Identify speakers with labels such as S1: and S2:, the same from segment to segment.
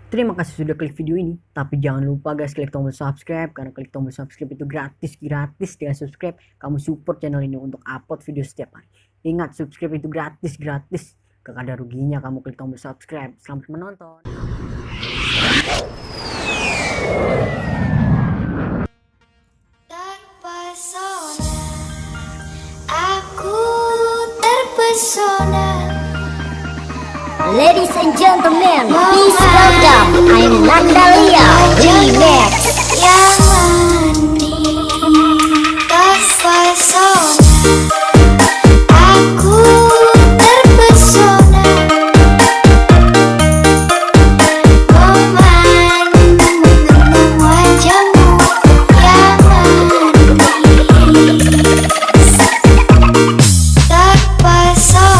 S1: Terima kasih sudah klik video ini, tapi jangan lupa guys klik tombol subscribe, karena klik tombol subscribe itu gratis dengan subscribe kamu support channel ini untuk upload video setiap hari. Ingat, subscribe itu gratis, gak ada ruginya kamu klik tombol subscribe. Selamat menonton.
S2: Terpesona, aku terpesona.
S3: Ladies and gentlemen, please welcome I'm Nandalia Remix.
S2: Yang mandi terpesona, aku terpesona. Memandang wajahmu yang mandi terpesona.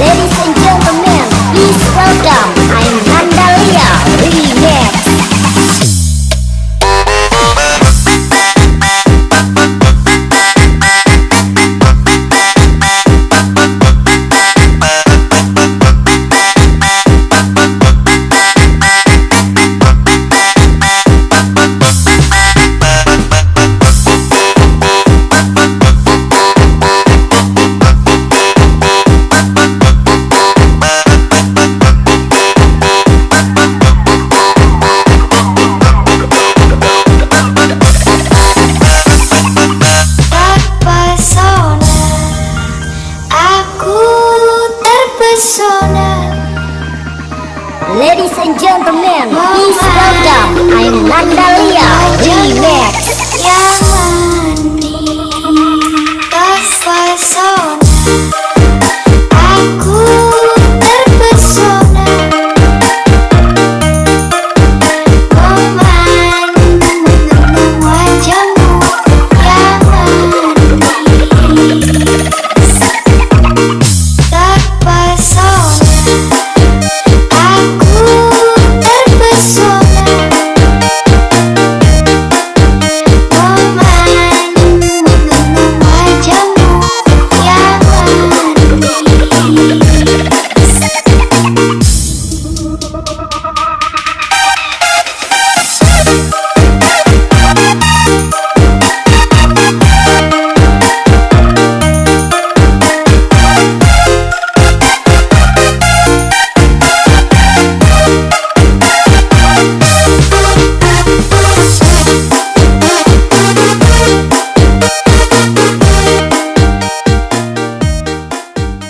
S3: Ladies and gentlemen, please welcome I'm Nandalia Remix. Ladies and gentlemen, please welcome I'm Nandalia Remix.
S2: Yang